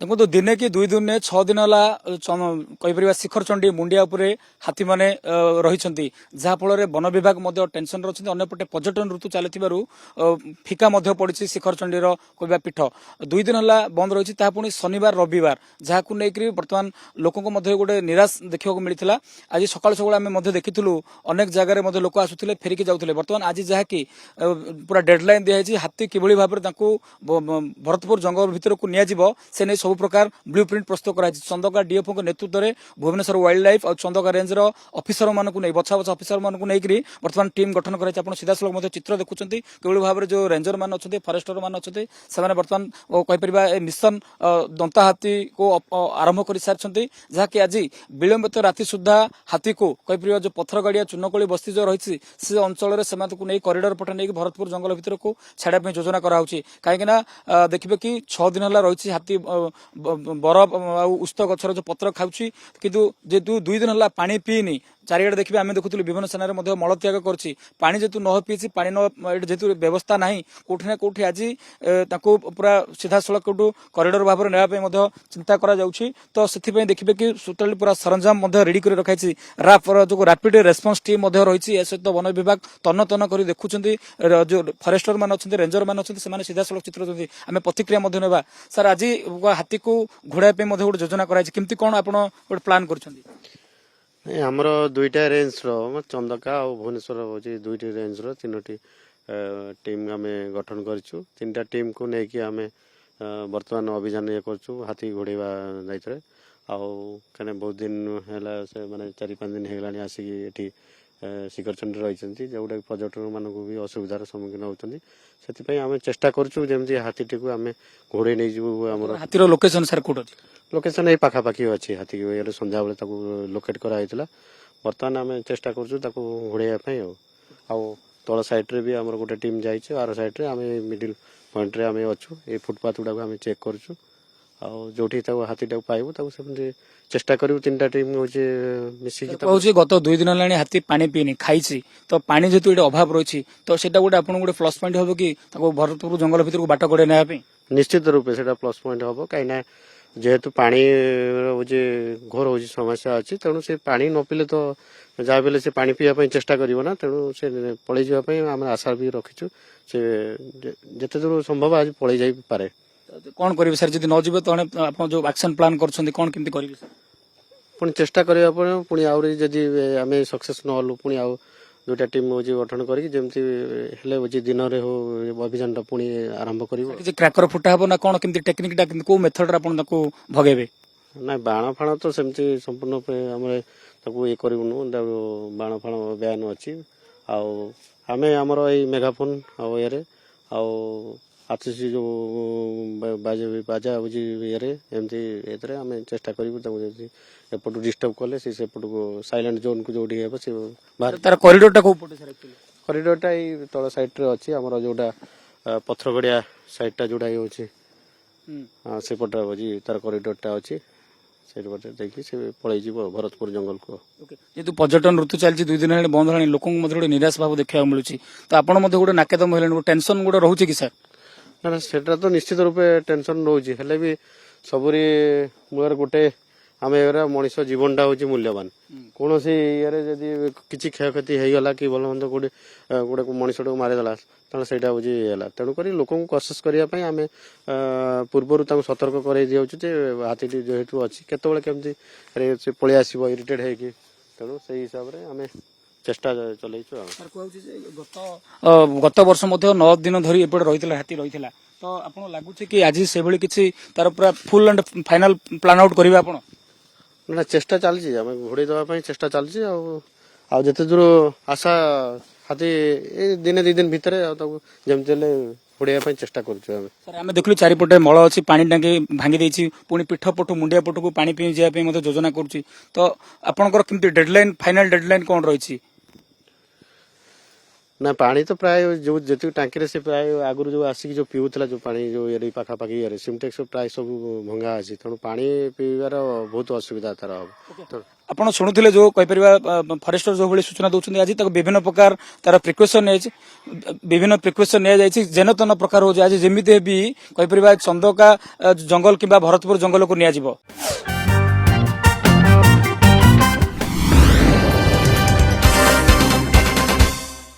देखो तो दिने कि दुई दिन 6 दिन है शिखर चंडी मुंडिया उपरे हाथी माने रही जहाँ फल वन विभाग टेंशन रही अंपटे पर्यटन ऋतु चली फिका पड़ी शिखर चंडी कहवा पीठ 2 दिन है बंद रही पुणी शनिवार रविवार जहाँ को लेकर बर्तमान लोक गोटे निराश देखा मिलता आज सका सका आम देखी अनेक जगह लोक आसुले फेरिकी जाऊे बर्तमान आज जहाँकि पूरा डेडलाइन दिखाई हाथी कि भाव में भरतपुर जंगल भितर को नियाजिब से नहीं सब प्रकार ब्लू प्रिंट प्रस्तुत कराई चंदका डीएफओ के नेतृत्व में भुवनेश्वर वाइल्ड लाइफ और चंदका रेंज ऑफिसर मानक नहीं बछा बछा ऑफिसर मानक नहीं बर्तमान टीम गठन कर सीधा सड़क चित्र देखुं किभली भाव में जो रेंजर मान अच्छा फरेस्टर मान अच्छा से बर्तमान कहीपर मिशन दंता हाथी को आरंभ कर सारी जहाँकि आज विलंबित राति सुधा हाथी को कहीपर जो पथर गाड़िया चूनकोली बस्ती जो रही से अंचल से नहीं करिडर पटे नहीं भरतपुर जंगल भितर को छाड़ा योजना कराई कहीं देखिए कि 6 दिन है रही हाथी बरफ उस्त गचर जो पत्र खाऊँ किंतु जेतु 2 दिन है पानी पीनी चारिड़े देखिए आम देखुलू विभिन्न सेना मलत्याग करी जेतु न पीसी पा जेतु व्यवस्था ना कौटि ना कौटि आज पूरा सीधा सड़क करिडर भाव में नापी चिंता करा तो से देखिए कि टोटाली पूरा सरंजाम रेडी कर रखाई जो रैपिड रेस्पन्स टीम रही सहित वन विभाग तन्न तन्न कर देखुं जो फरेस्टर मान अच्छा रेंजर मान अच्छा सीधा सड़क चित्र आम प्रतिक्रिया ना सर आज हाथी को घोड़ाई गोटे योजना कराई कौन आप प्लां कर आमर दुईटा रेंज चंदका और भुवनेश्वर हूँ दुईटी रेंज तीनोटी टीम आम गठन करूँ 3टा टीम को लेकिन आम बर्तमान अभियान ये कर हाथी घोड़ेवा दायित्व आने बहुत दिन है से माने 4-5 दिन होगा आसिक ये शिखरचंडी रही जोटा पर्यटन मानक भी असुविधार सम्मुखीन होती से आम चेष्टा करमती हाथीटी को आम घोड़े नहीं जीव आम हाथीर लोकेशन सर कौट लोकेशन ये पाखापाखि अच्छी हाथी को संध्या बेले लोकेट कराई बर्तमान आम चेष्टा करोड़ाई तल सैड्रे भी आम गोटे टीम जाइए आर सैड्रे आम मिडिल पॉइंट आम अच्छु ये फुटपाथ गुड़ा आम चेक करूँ जो हाथी पाइबू सेमती चेष्टा करूँ 3टा टीम हूँ मिसिकी गत 2 दिन है हाथी पानी पीनी खाई तो पानी जेतु ये अभाव रही तो सेटा गोटे आप गोटे प्लस पॉइंट हम कि भरतपुर जंगल भितर को बाट गड़े ना निश्चित रूपे से प्लस पॉइंट हम कहीं जेहेतु पानी घोर हो समस्या अच्छी तेणु से पानी न पीले तो जहाँ भी से पानी पीवाई चेष्टा करना तेणु से पलि जावाई आम आशा भी रखीचु से जिते दूर संभव आज पलि जाई पारे कौन करेंगे सर जब नजीबे तो आप जो एक्शन प्लान कर कौन केमती करेंगे सर पुणी चेष्टा करने पुणी आहरी जदि आम सक्सेस न हलु पुणी आउ 2टा टीम हूँ गठन करी दिन हो अभियान पुणी आरंभ कर क्रैकर फुटा हम ना कौन केमती टेक्निक कौ मेथड भगेबे ना बाण फाण तो सेमती संपूर्ण आम ये करूँ बाण फाण बयान अच्छी आम आमर ये मेगाफोन ये आरसीसी जो बाजा बुझी ये एमती आम चेष्टा करूँ एपटू डिस्टर्ब कले सेपट को साइलेंट जोन को जो तार कॉरिडोर कॉरिडोर ये तल साइड रे अच्छी आमर जोटा पथरगड़िया साइडटा जोटा ये होची सेपटा बुझी तार कॉरिडोर अच्छी से देखिए से पलि भरतपुर जंगल को जेहतु पर्यटन ऋतु चलती 2 दिन है बंद है लोक गोटे निराश भाव देखा मिलूँ तो आपड़ गोटे नाकेदम है टेंशन गोटे रोचे कि सर ना सेटा तो निश्चित रूपे टेंशन रोचे हेले भी सबरी मूल गोटे आम ये मनीष जीवनटा हूँ मूल्यवान कौन सी ये किसी क्षयक्षति होगला कि भल मंद गोटे गोटे मनीष मारिदेला तेना से तेणुक लोक कसेस करने आम पूर्वर सतर्क कर हाथी जेहेतु अच्छी केत केमती पलि आसो इरिटेड होगी तेणु से हिसाब से आम चेष्टा चलैचु गत वर्ष 9 दिन धरी एपटे रही हाथी रही तो आपको लगुच कि आज से किसी तार पूरा full and final plan out करेंगे आप ना चेष्टा चलती आम घोड़े देवाई चेष्टा चलती आते दूर आशा हाथी दिने 2 दिन भितर जमती घोड़ाई चेष्टा कर देखिए चारिपटे मल अच्छी पानी टांगी भांगी पुणी पीठ पटू मुंडिया पटू को पानी पी जावाई योजना करुच्ची तो आपंकर केमती डेडलाइन फाइनल डेडलाइन कौन रही ନା ପାଣି ତ ପ୍ରାୟ ଯୋଉ ଯେତିକି ଟାଙ୍କିରେ ସେ ପ୍ରାୟ ଆଗରୁ ଯୋଉ ଆସିକି ଯୋଉ ପିଉଥିଲା ଯୋଉ ପାଣି ଯୋଉ ଇଏ ପାଖାପାଖି ଇଏରେ ସିମଟେକ୍ସ ପ୍ରାୟ ସବୁ ଭଙ୍ଗା ଅଛି, ତେଣୁ ପାଣି ପିଇବାର ବହୁତ ଅସୁବିଧା ତାର ହବ। ଆପଣ ଶୁଣୁଥିଲେ ଯୋଉ କହିପାରିବା ଫରେଷ୍ଟର ଯୋଉ ଭଳି ସୂଚନା ଦଉଛନ୍ତି ଆଜି ତାକୁ ବିଭିନ୍ନ ପ୍ରକାର ତାର ପ୍ରିକସନ ନେଇଛି, ବିଭିନ୍ନ ପ୍ରିକସନ ନିଆଯାଇଛି, ଯେନ ତେନ ପ୍ରକାର ହଉଛି ଆଜି ଯେମିତି ବି କହିପାରିବା ଚନ୍ଦକା ଜଙ୍ଗଲ କିମ୍ବା ଭରତପୁର ଜଙ୍ଗଲକୁ ନିଆଯିବ।